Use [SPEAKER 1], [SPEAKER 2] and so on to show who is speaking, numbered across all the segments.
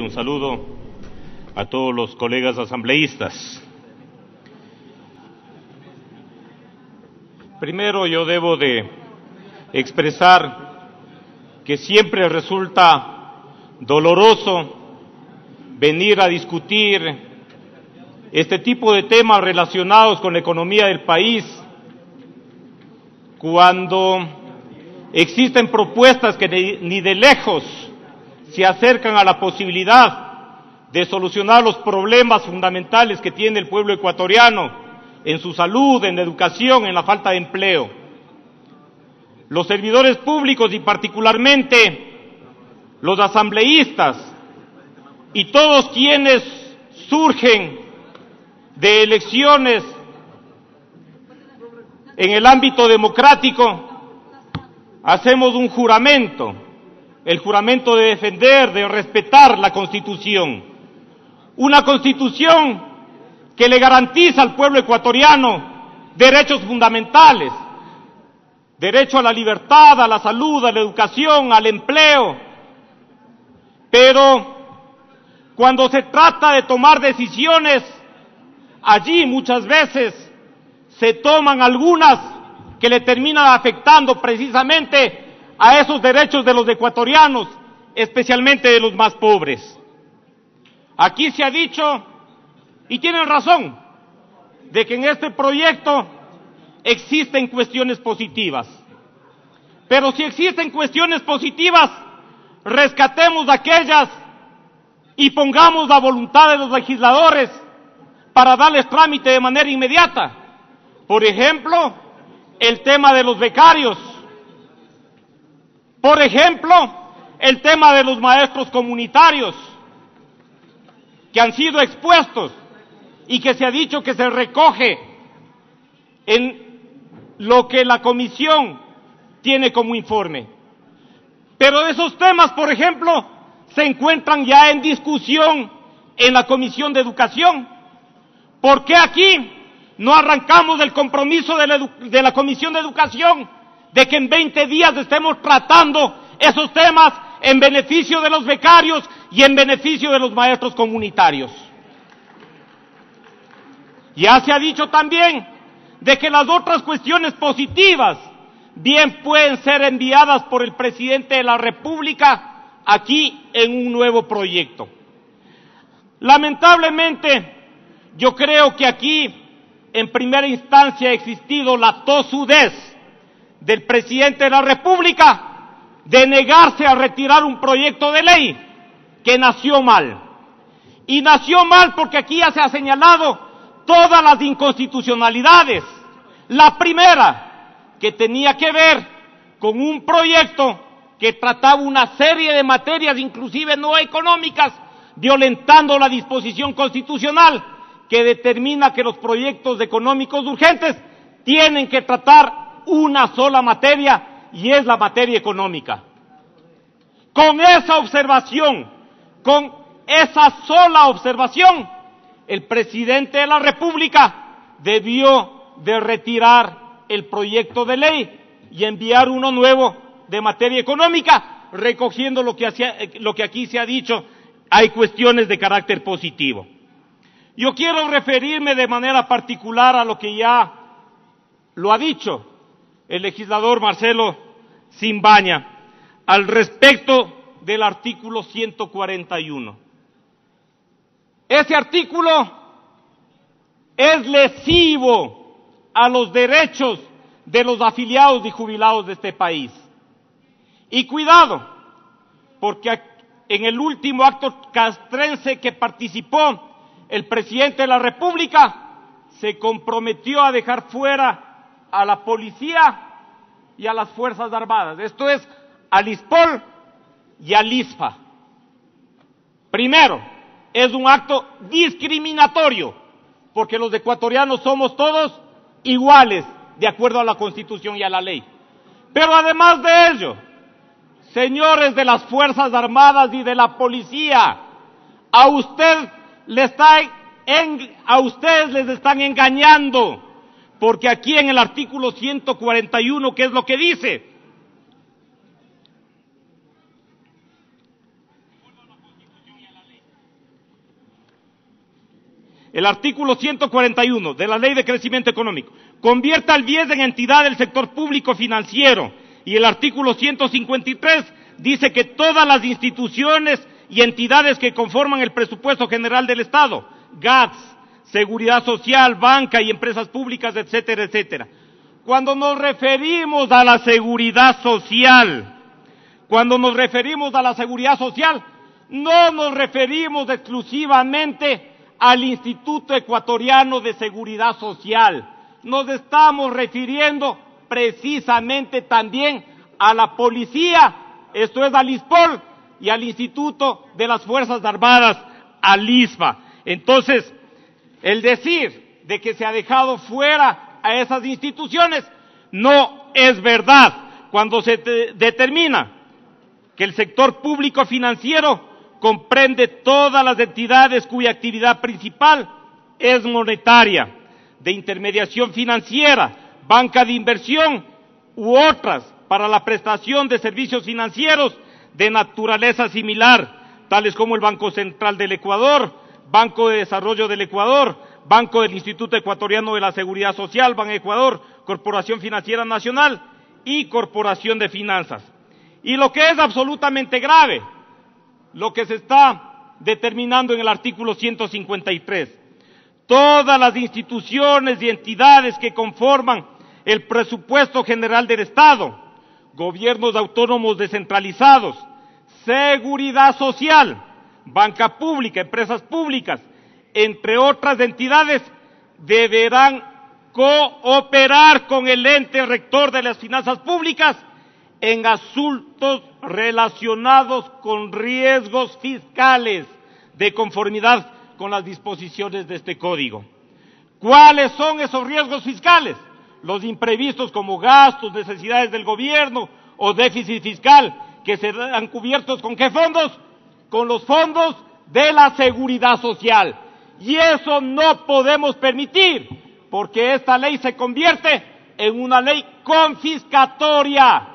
[SPEAKER 1] Un saludo a todos los colegas asambleístas. Primero yo debo de expresar que siempre resulta doloroso venir a discutir este tipo de temas relacionados con la economía del país cuando existen propuestas que ni de lejos se acercan a la posibilidad de solucionar los problemas fundamentales que tiene el pueblo ecuatoriano en su salud, en la educación, en la falta de empleo. Los servidores públicos y particularmente los asambleístas y todos quienes surgen de elecciones en el ámbito democrático, hacemos un juramento. El juramento de defender, de respetar la Constitución. Una Constitución que le garantiza al pueblo ecuatoriano derechos fundamentales, derecho a la libertad, a la salud, a la educación, al empleo. Pero cuando se trata de tomar decisiones, allí muchas veces se toman algunas que le terminan afectando precisamente a esos derechos de los ecuatorianos, especialmente de los más pobres. Aquí se ha dicho, y tienen razón, de que en este proyecto existen cuestiones positivas. Pero si existen cuestiones positivas, rescatemos aquellas y pongamos la voluntad de los legisladores para darles trámite de manera inmediata. Por ejemplo, el tema de los becarios. Por ejemplo, el tema de los maestros comunitarios, que han sido expuestos y que se ha dicho que se recoge en lo que la comisión tiene como informe. Pero esos temas, por ejemplo, se encuentran ya en discusión en la Comisión de Educación. ¿Por qué aquí no arrancamos del compromiso de la Comisión de Educación de que en 20 días estemos tratando esos temas en beneficio de los becarios y en beneficio de los maestros comunitarios? Ya se ha dicho también de que las otras cuestiones positivas bien pueden ser enviadas por el presidente de la República aquí en un nuevo proyecto. Lamentablemente, yo creo que aquí en primera instancia ha existido la tosudez del presidente de la República de negarse a retirar un proyecto de ley que nació mal. Y nació mal porque aquí ya se ha señalado todas las inconstitucionalidades. La primera, que tenía que ver con un proyecto que trataba una serie de materias, inclusive no económicas, violentando la disposición constitucional que determina que los proyectos económicos urgentes tienen que tratar una sola materia, y es la materia económica. Con esa observación, con esa sola observación, el presidente de la República debió de retirar el proyecto de ley y enviar uno nuevo de materia económica, recogiendo lo que aquí se ha dicho, hay cuestiones de carácter positivo. Yo quiero referirme de manera particular a lo que ya lo ha dicho el legislador Marcelo Simbaña al respecto del artículo 141. Ese artículo es lesivo a los derechos de los afiliados y jubilados de este país. Y cuidado, porque en el último acto castrense que participó el presidente de la República se comprometió a dejar fuera a la policía y a las Fuerzas Armadas. Esto es al ISPOL y al ISFA. Primero, es un acto discriminatorio, porque los ecuatorianos somos todos iguales, de acuerdo a la Constitución y a la ley. Pero además de ello, señores de las Fuerzas Armadas y de la policía, a ustedes les están engañando, porque aquí en el artículo 141, ¿qué es lo que dice? El artículo 141 de la Ley de Crecimiento Económico convierte al BIES en entidad del sector público financiero, y el artículo 153 dice que todas las instituciones y entidades que conforman el presupuesto general del Estado, GATS, Seguridad Social, banca y empresas públicas, etcétera, etcétera. Cuando nos referimos a la seguridad social, no nos referimos exclusivamente al Instituto Ecuatoriano de Seguridad Social. Nos estamos refiriendo precisamente también a la policía, esto es al ISPOL, y al Instituto de las Fuerzas Armadas, al ISFA. Entonces, el decir de que se ha dejado fuera a esas instituciones no es verdad. Cuando se determina que el sector público financiero comprende todas las entidades cuya actividad principal es monetaria, de intermediación financiera, banca de inversión u otras para la prestación de servicios financieros de naturaleza similar, tales como el Banco Central del Ecuador, Banco de Desarrollo del Ecuador, Banco del Instituto Ecuatoriano de la Seguridad Social, Banecuador, Corporación Financiera Nacional y Corporación de Finanzas. Y lo que es absolutamente grave, lo que se está determinando en el artículo 153, todas las instituciones y entidades que conforman el presupuesto general del Estado, gobiernos autónomos descentralizados, seguridad social, banca pública, empresas públicas, entre otras entidades, deberán cooperar con el ente rector de las finanzas públicas en asuntos relacionados con riesgos fiscales de conformidad con las disposiciones de este código. ¿Cuáles son esos riesgos fiscales? Los imprevistos como gastos, necesidades del gobierno o déficit fiscal, que serán cubiertos ¿con qué fondos? Con los fondos de la seguridad social. Y eso no podemos permitir, porque esta ley se convierte en una ley confiscatoria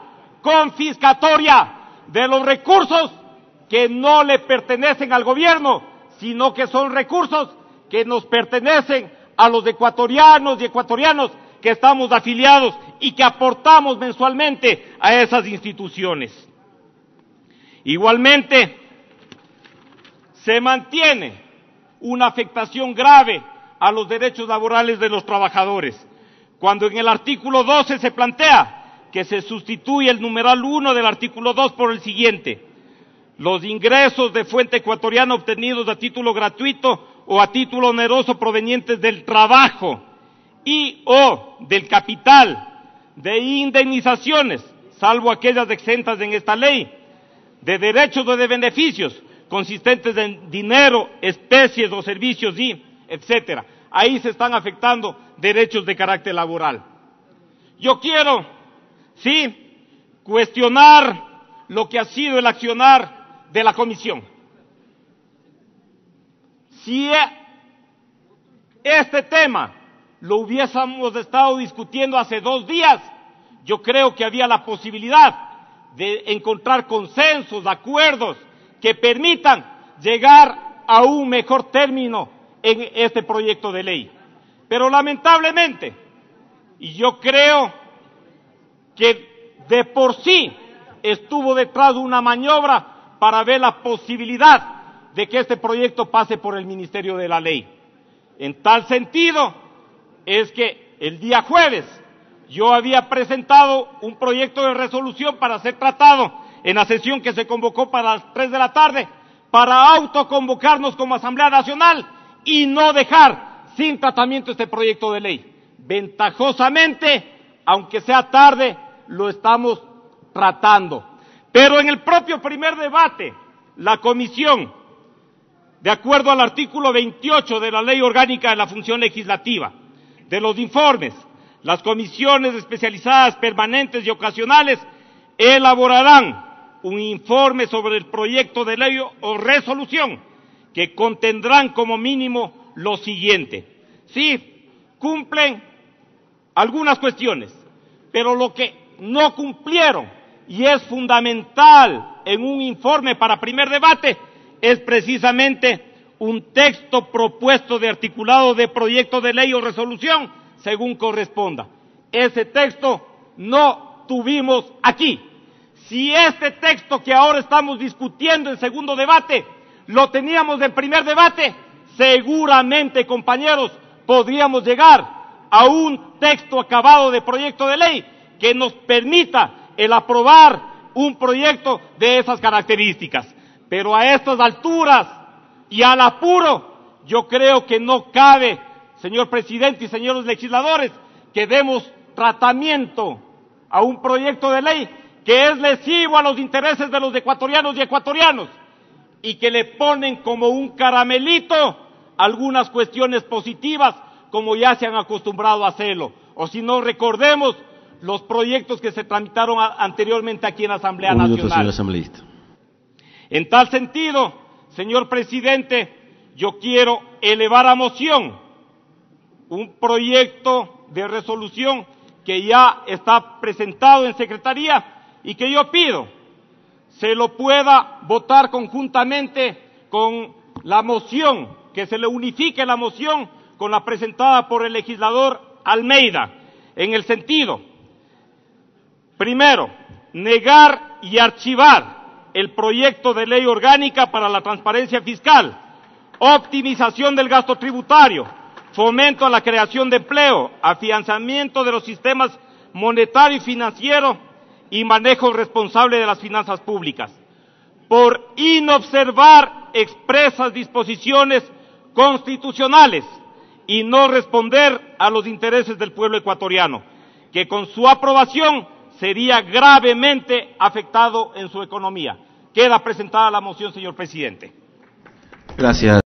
[SPEAKER 1] de los recursos que no le pertenecen al gobierno, sino que son recursos que nos pertenecen a los ecuatorianos y ecuatorianas que estamos afiliados y que aportamos mensualmente a esas instituciones. Igualmente, se mantiene una afectación grave a los derechos laborales de los trabajadores, cuando en el artículo 12 se plantea que se sustituye el numeral 1 del artículo 2 por el siguiente: los ingresos de fuente ecuatoriana obtenidos a título gratuito o a título oneroso provenientes del trabajo y o del capital, de indemnizaciones, salvo aquellas exentas en esta ley, de derechos o de beneficios consistentes en dinero, especies o servicios y etcétera. Ahí se están afectando derechos de carácter laboral. Yo quiero, sí, cuestionar lo que ha sido el accionar de la comisión. Si este tema lo hubiésemos estado discutiendo hace 2 días, yo creo que había la posibilidad de encontrar consensos, acuerdos que permitan llegar a un mejor término en este proyecto de ley. Pero lamentablemente, y yo creo que de por sí estuvo detrás de una maniobra para ver la posibilidad de que este proyecto pase por el Ministerio de la Ley. En tal sentido, es que el día jueves yo había presentado un proyecto de resolución para ser tratado en la sesión que se convocó para las 3 de la tarde, para autoconvocarnos como Asamblea Nacional y no dejar sin tratamiento este proyecto de ley. Ventajosamente, aunque sea tarde, lo estamos tratando. Pero en el propio primer debate, la comisión, de acuerdo al artículo 28 de la Ley Orgánica de la Función Legislativa, de los informes, las comisiones especializadas permanentes y ocasionales elaborarán un informe sobre el proyecto de ley o resolución que contendrán como mínimo lo siguiente. Sí, cumplen algunas cuestiones, pero lo que no cumplieron y es fundamental en un informe para primer debate es precisamente un texto propuesto de articulado de proyecto de ley o resolución, según corresponda. Ese texto no tuvimos aquí. Si este texto que ahora estamos discutiendo en segundo debate, lo teníamos en primer debate, seguramente, compañeros, podríamos llegar a un texto acabado de proyecto de ley que nos permita el aprobar un proyecto de esas características. Pero a estas alturas y al apuro, yo creo que no cabe, señor presidente y señores legisladores, que demos tratamiento a un proyecto de ley que es lesivo a los intereses de los ecuatorianos y ecuatorianos y que le ponen como un caramelito algunas cuestiones positivas, como ya se han acostumbrado a hacerlo. O si no, recordemos los proyectos que se tramitaron anteriormente aquí en la Asamblea Nacional.
[SPEAKER 2] Señor asambleísta.
[SPEAKER 1] En tal sentido, señor presidente, yo quiero elevar a moción un proyecto de resolución que ya está presentado en Secretaría y que yo pido se lo pueda votar conjuntamente con la moción, que se le unifique la moción con la presentada por el legislador Almeida, en el sentido, primero, negar y archivar el proyecto de ley orgánica para la transparencia fiscal, optimización del gasto tributario, fomento a la creación de empleo, afianzamiento de los sistemas monetario y financiero y manejo responsable de las finanzas públicas, por inobservar expresas disposiciones constitucionales y no responder a los intereses del pueblo ecuatoriano, que con su aprobación sería gravemente afectado en su economía. Queda presentada la moción, señor presidente.
[SPEAKER 2] Gracias.